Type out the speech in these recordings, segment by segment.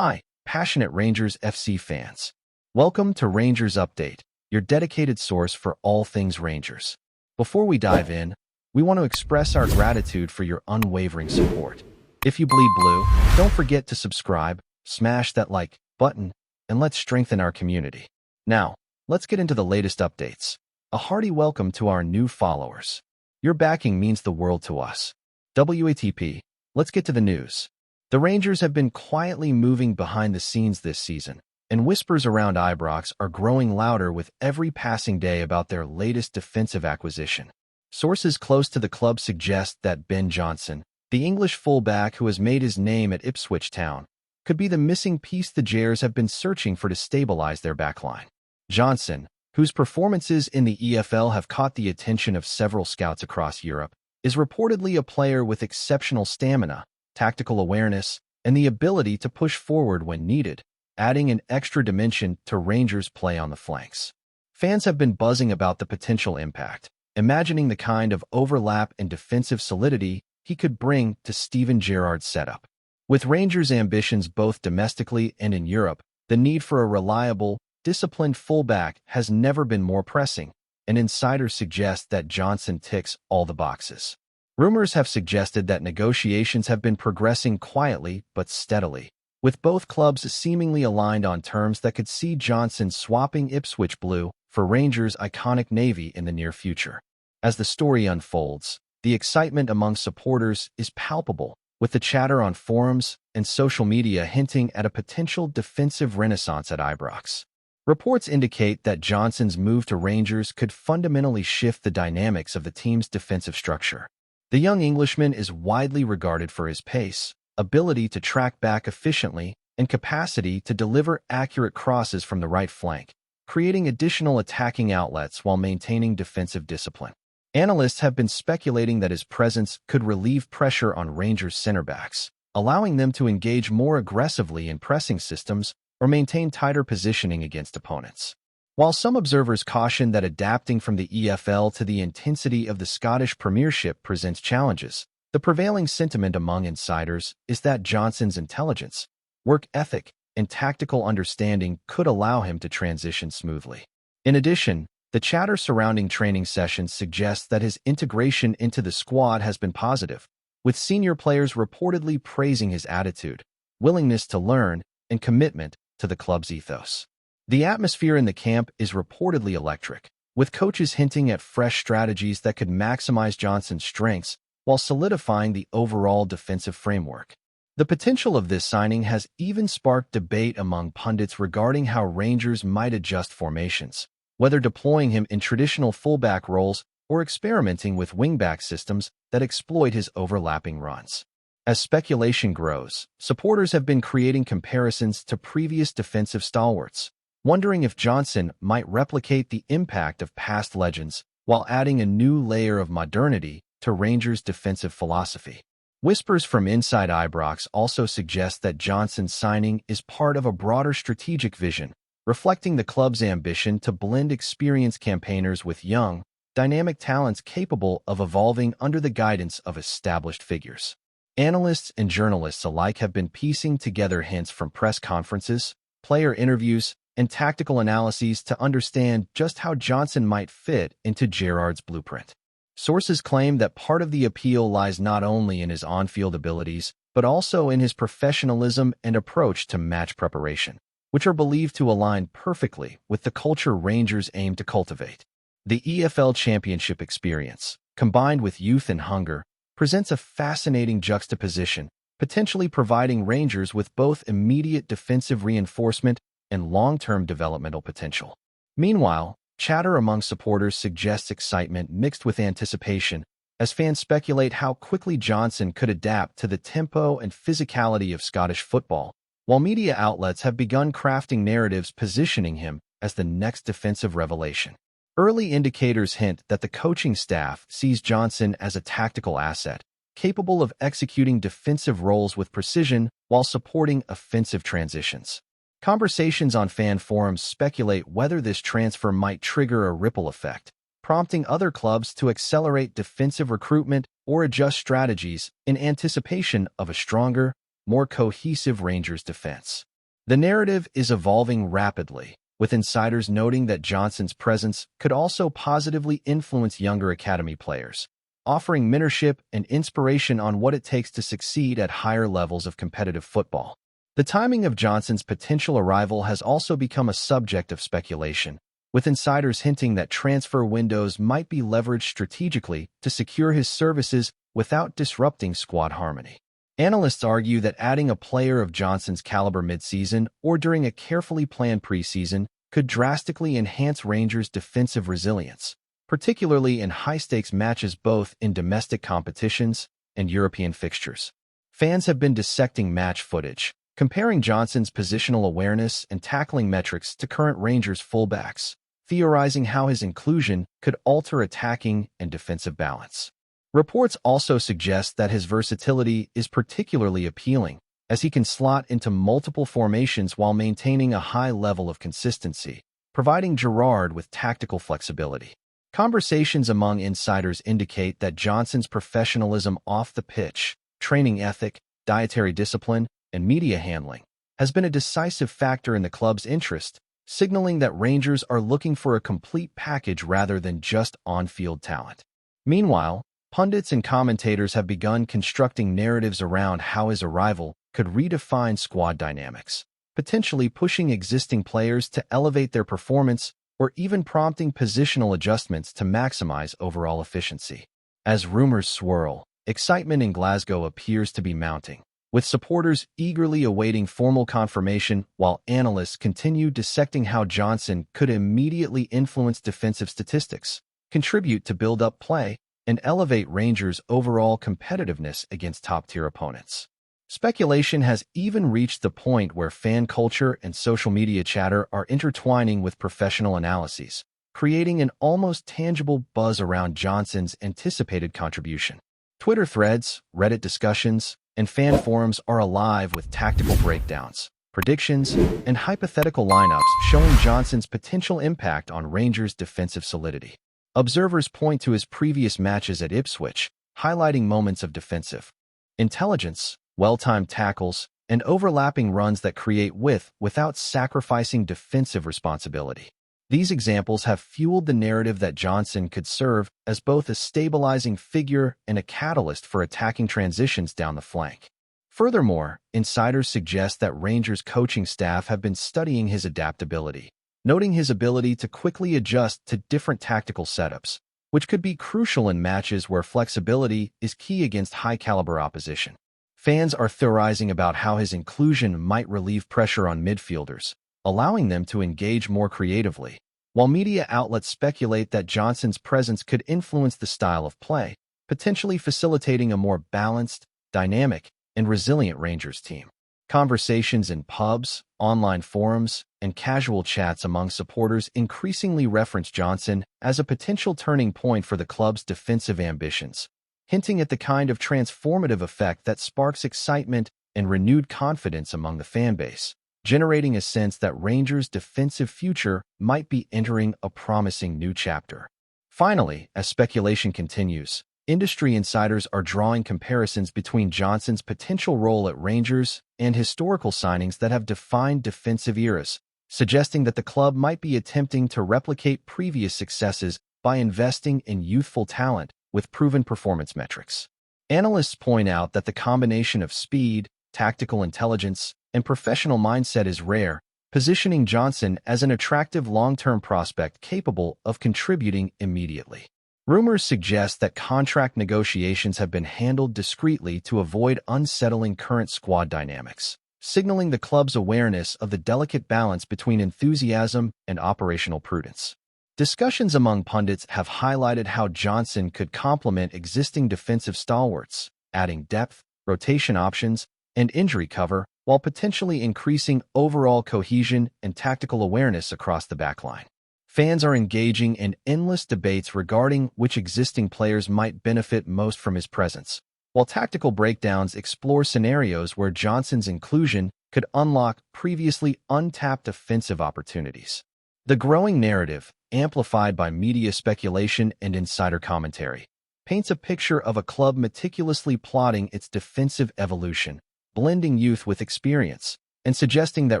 Hi, passionate Rangers FC fans. Welcome to Rangers Update, your dedicated source for all things Rangers. Before we dive in, we want to express our gratitude for your unwavering support. If you bleed blue, don't forget to subscribe, smash that like button, and let's strengthen our community. Now, let's get into the latest updates. A hearty welcome to our new followers. Your backing means the world to us. WATP, let's get to the news. The Rangers have been quietly moving behind the scenes this season, and whispers around Ibrox are growing louder with every passing day about their latest defensive acquisition. Sources close to the club suggest that Ben Johnson, the English fullback who has made his name at Ipswich Town, could be the missing piece the Jers have been searching for to stabilize their backline. Johnson, whose performances in the EFL have caught the attention of several scouts across Europe, is reportedly a player with exceptional stamina, tactical awareness, and the ability to push forward when needed, adding an extra dimension to Rangers' play on the flanks. Fans have been buzzing about the potential impact, imagining the kind of overlap and defensive solidity he could bring to Steven Gerrard's setup. With Rangers' ambitions both domestically and in Europe, the need for a reliable, disciplined fullback has never been more pressing, and insiders suggest that Johnson ticks all the boxes. Rumors have suggested that negotiations have been progressing quietly but steadily, with both clubs seemingly aligned on terms that could see Johnson swapping Ipswich Blue for Rangers' iconic navy in the near future. As the story unfolds, the excitement among supporters is palpable, with the chatter on forums and social media hinting at a potential defensive renaissance at Ibrox. Reports indicate that Johnson's move to Rangers could fundamentally shift the dynamics of the team's defensive structure. The young Englishman is widely regarded for his pace, ability to track back efficiently, and capacity to deliver accurate crosses from the right flank, creating additional attacking outlets while maintaining defensive discipline. Analysts have been speculating that his presence could relieve pressure on Rangers' center backs, allowing them to engage more aggressively in pressing systems or maintain tighter positioning against opponents. While some observers caution that adapting from the EFL to the intensity of the Scottish Premiership presents challenges, the prevailing sentiment among insiders is that Johnson's intelligence, work ethic, and tactical understanding could allow him to transition smoothly. In addition, the chatter surrounding training sessions suggests that his integration into the squad has been positive, with senior players reportedly praising his attitude, willingness to learn, and commitment to the club's ethos. The atmosphere in the camp is reportedly electric, with coaches hinting at fresh strategies that could maximize Johnson's strengths while solidifying the overall defensive framework. The potential of this signing has even sparked debate among pundits regarding how Rangers might adjust formations, whether deploying him in traditional fullback roles or experimenting with wingback systems that exploit his overlapping runs. As speculation grows, supporters have been creating comparisons to previous defensive stalwarts, wondering if Johnson might replicate the impact of past legends while adding a new layer of modernity to Rangers' defensive philosophy. Whispers from inside Ibrox also suggest that Johnson's signing is part of a broader strategic vision, reflecting the club's ambition to blend experienced campaigners with young, dynamic talents capable of evolving under the guidance of established figures. Analysts and journalists alike have been piecing together hints from press conferences, player interviews, and tactical analyses to understand just how Johnson might fit into Gerrard's blueprint. Sources claim that part of the appeal lies not only in his on-field abilities, but also in his professionalism and approach to match preparation, which are believed to align perfectly with the culture Rangers aim to cultivate. The EFL Championship experience, combined with youth and hunger, presents a fascinating juxtaposition, potentially providing Rangers with both immediate defensive reinforcement and long-term developmental potential. Meanwhile, chatter among supporters suggests excitement mixed with anticipation, as fans speculate how quickly Johnson could adapt to the tempo and physicality of Scottish football, while media outlets have begun crafting narratives positioning him as the next defensive revelation. Early indicators hint that the coaching staff sees Johnson as a tactical asset, capable of executing defensive roles with precision while supporting offensive transitions. Conversations on fan forums speculate whether this transfer might trigger a ripple effect, prompting other clubs to accelerate defensive recruitment or adjust strategies in anticipation of a stronger, more cohesive Rangers defense. The narrative is evolving rapidly, with insiders noting that Johnson's presence could also positively influence younger academy players, offering mentorship and inspiration on what it takes to succeed at higher levels of competitive football. The timing of Johnson's potential arrival has also become a subject of speculation, with insiders hinting that transfer windows might be leveraged strategically to secure his services without disrupting squad harmony. Analysts argue that adding a player of Johnson's caliber mid-season or during a carefully planned preseason could drastically enhance Rangers' defensive resilience, particularly in high-stakes matches both in domestic competitions and European fixtures. Fans have been dissecting match footage, comparing Johnson's positional awareness and tackling metrics to current Rangers fullbacks, theorizing how his inclusion could alter attacking and defensive balance. Reports also suggest that his versatility is particularly appealing, as he can slot into multiple formations while maintaining a high level of consistency, providing Gerrard with tactical flexibility. Conversations among insiders indicate that Johnson's professionalism off the pitch, training ethic, dietary discipline, and media handling has been a decisive factor in the club's interest, signaling that Rangers are looking for a complete package rather than just on-field talent. Meanwhile, pundits and commentators have begun constructing narratives around how his arrival could redefine squad dynamics, potentially pushing existing players to elevate their performance or even prompting positional adjustments to maximize overall efficiency. As rumors swirl, excitement in Glasgow appears to be mounting, with supporters eagerly awaiting formal confirmation while analysts continue dissecting how Johnson could immediately influence defensive statistics, contribute to build-up play, and elevate Rangers' overall competitiveness against top-tier opponents. Speculation has even reached the point where fan culture and social media chatter are intertwining with professional analyses, creating an almost tangible buzz around Johnson's anticipated contribution. Twitter threads, Reddit discussions, and fan forums are alive with tactical breakdowns, predictions, and hypothetical lineups showing Johnson's potential impact on Rangers' defensive solidity. Observers point to his previous matches at Ipswich, highlighting moments of defensive intelligence, well-timed tackles, and overlapping runs that create width without sacrificing defensive responsibility. These examples have fueled the narrative that Johnson could serve as both a stabilizing figure and a catalyst for attacking transitions down the flank. Furthermore, insiders suggest that Rangers' coaching staff have been studying his adaptability, noting his ability to quickly adjust to different tactical setups, which could be crucial in matches where flexibility is key against high-caliber opposition. Fans are theorizing about how his inclusion might relieve pressure on midfielders, allowing them to engage more creatively, while media outlets speculate that Johnson's presence could influence the style of play, potentially facilitating a more balanced, dynamic, and resilient Rangers team. Conversations in pubs, online forums, and casual chats among supporters increasingly reference Johnson as a potential turning point for the club's defensive ambitions, hinting at the kind of transformative effect that sparks excitement and renewed confidence among the fanbase, generating a sense that Rangers' defensive future might be entering a promising new chapter. Finally, as speculation continues, industry insiders are drawing comparisons between Johnson's potential role at Rangers and historical signings that have defined defensive eras, suggesting that the club might be attempting to replicate previous successes by investing in youthful talent with proven performance metrics. Analysts point out that the combination of speed, tactical intelligence, and professional mindset is rare, positioning Johnson as an attractive long-term prospect capable of contributing immediately. Rumors suggest that contract negotiations have been handled discreetly to avoid unsettling current squad dynamics, signaling the club's awareness of the delicate balance between enthusiasm and operational prudence. Discussions among pundits have highlighted how Johnson could complement existing defensive stalwarts, adding depth, rotation options, and injury cover, while potentially increasing overall cohesion and tactical awareness across the backline. Fans are engaging in endless debates regarding which existing players might benefit most from his presence, while tactical breakdowns explore scenarios where Johnson's inclusion could unlock previously untapped offensive opportunities. The growing narrative, amplified by media speculation and insider commentary, paints a picture of a club meticulously plotting its defensive evolution, blending youth with experience, and suggesting that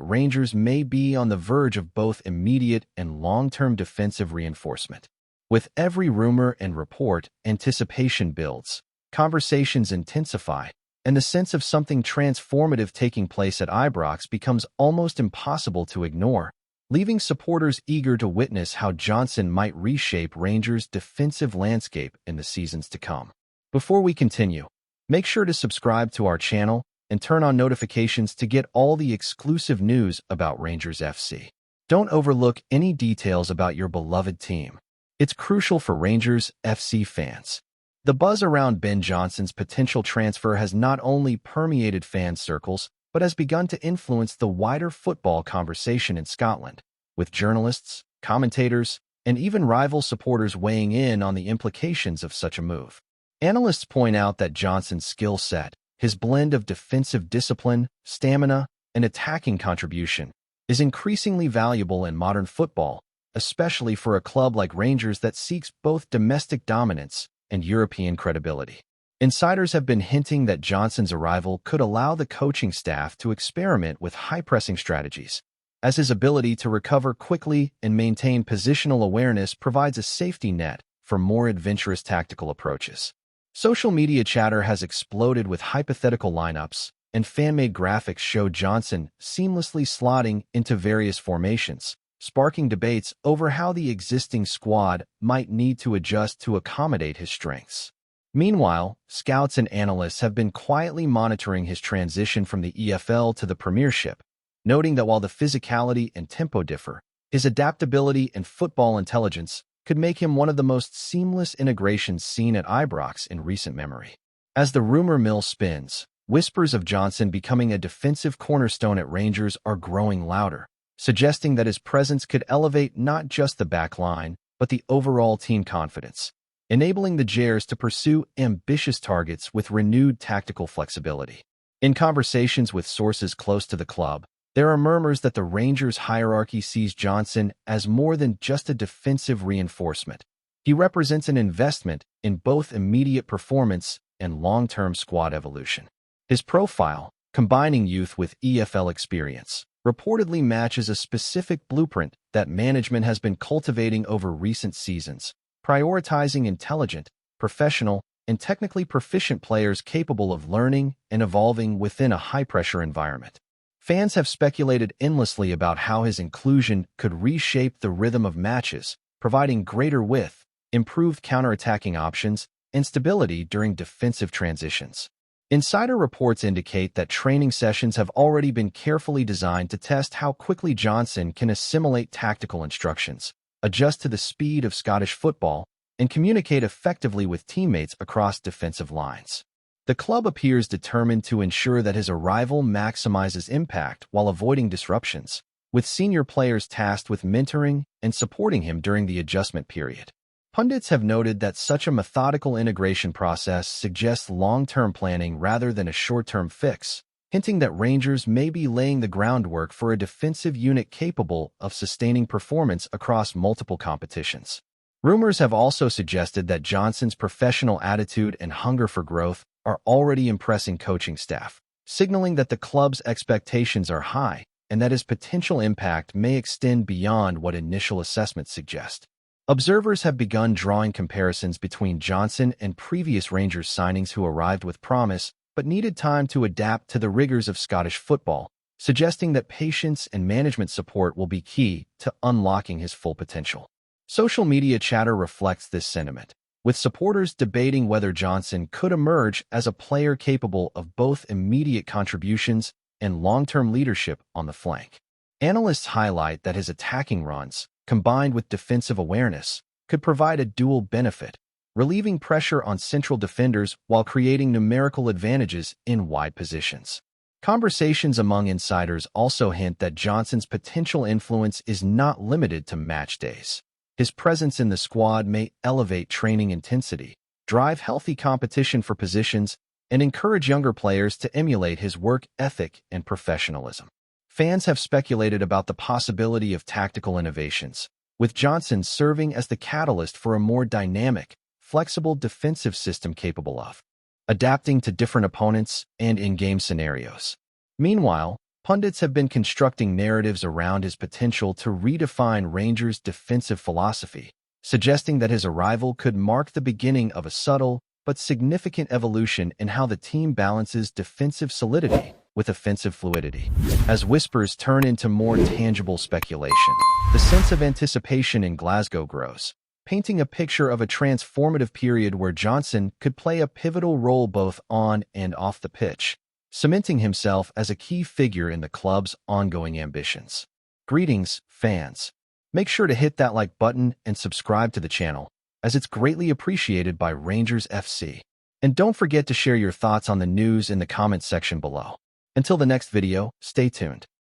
Rangers may be on the verge of both immediate and long-term defensive reinforcement. With every rumor and report, anticipation builds, conversations intensify, and the sense of something transformative taking place at Ibrox becomes almost impossible to ignore, leaving supporters eager to witness how Johnson might reshape Rangers' defensive landscape in the seasons to come. Before we continue, make sure to subscribe to our channel and turn on notifications to get all the exclusive news about Rangers FC. Don't overlook any details about your beloved team. It's crucial for Rangers FC fans. The buzz around Ben Johnson's potential transfer has not only permeated fan circles, but has begun to influence the wider football conversation in Scotland, with journalists, commentators, and even rival supporters weighing in on the implications of such a move. Analysts point out that Johnson's skill set, his blend of defensive discipline, stamina, and attacking contribution, is increasingly valuable in modern football, especially for a club like Rangers that seeks both domestic dominance and European credibility. Insiders have been hinting that Johnson's arrival could allow the coaching staff to experiment with high-pressing strategies, as his ability to recover quickly and maintain positional awareness provides a safety net for more adventurous tactical approaches. Social media chatter has exploded with hypothetical lineups, and fan-made graphics show Johnson seamlessly slotting into various formations, sparking debates over how the existing squad might need to adjust to accommodate his strengths. Meanwhile, scouts and analysts have been quietly monitoring his transition from the EFL to the Premiership, noting that while the physicality and tempo differ, his adaptability and football intelligence could make him one of the most seamless integrations seen at Ibrox in recent memory. As the rumor mill spins, whispers of Johnson becoming a defensive cornerstone at Rangers are growing louder, suggesting that his presence could elevate not just the back line, but the overall team confidence, enabling the Gers to pursue ambitious targets with renewed tactical flexibility. In conversations with sources close to the club, there are murmurs that the Rangers hierarchy sees Johnson as more than just a defensive reinforcement. He represents an investment in both immediate performance and long-term squad evolution. His profile, combining youth with EFL experience, reportedly matches a specific blueprint that management has been cultivating over recent seasons, prioritizing intelligent, professional, and technically proficient players capable of learning and evolving within a high-pressure environment. Fans have speculated endlessly about how his inclusion could reshape the rhythm of matches, providing greater width, improved counterattacking options, and stability during defensive transitions. Insider reports indicate that training sessions have already been carefully designed to test how quickly Johnson can assimilate tactical instructions, adjust to the speed of Scottish football, and communicate effectively with teammates across defensive lines. The club appears determined to ensure that his arrival maximizes impact while avoiding disruptions, with senior players tasked with mentoring and supporting him during the adjustment period. Pundits have noted that such a methodical integration process suggests long-term planning rather than a short-term fix, hinting that Rangers may be laying the groundwork for a defensive unit capable of sustaining performance across multiple competitions. Rumors have also suggested that Johnson's professional attitude and hunger for growth are already impressing coaching staff, signaling that the club's expectations are high and that his potential impact may extend beyond what initial assessments suggest. Observers have begun drawing comparisons between Johnson and previous Rangers signings who arrived with promise but needed time to adapt to the rigors of Scottish football, suggesting that patience and management support will be key to unlocking his full potential. Social media chatter reflects this sentiment, with supporters debating whether Johnson could emerge as a player capable of both immediate contributions and long-term leadership on the flank. Analysts highlight that his attacking runs, combined with defensive awareness, could provide a dual benefit, relieving pressure on central defenders while creating numerical advantages in wide positions. Conversations among insiders also hint that Johnson's potential influence is not limited to match days. His presence in the squad may elevate training intensity, drive healthy competition for positions, and encourage younger players to emulate his work ethic and professionalism. Fans have speculated about the possibility of tactical innovations, with Johnson serving as the catalyst for a more dynamic, flexible defensive system capable of adapting to different opponents and in-game scenarios. Meanwhile, pundits have been constructing narratives around his potential to redefine Rangers' defensive philosophy, suggesting that his arrival could mark the beginning of a subtle but significant evolution in how the team balances defensive solidity with offensive fluidity. As whispers turn into more tangible speculation, the sense of anticipation in Glasgow grows, painting a picture of a transformative period where Johnson could play a pivotal role both on and off the pitch, cementing himself as a key figure in the club's ongoing ambitions. Greetings, fans. Make sure to hit that like button and subscribe to the channel, as it's greatly appreciated by Rangers FC. And don't forget to share your thoughts on the news in the comments section below. Until the next video, stay tuned.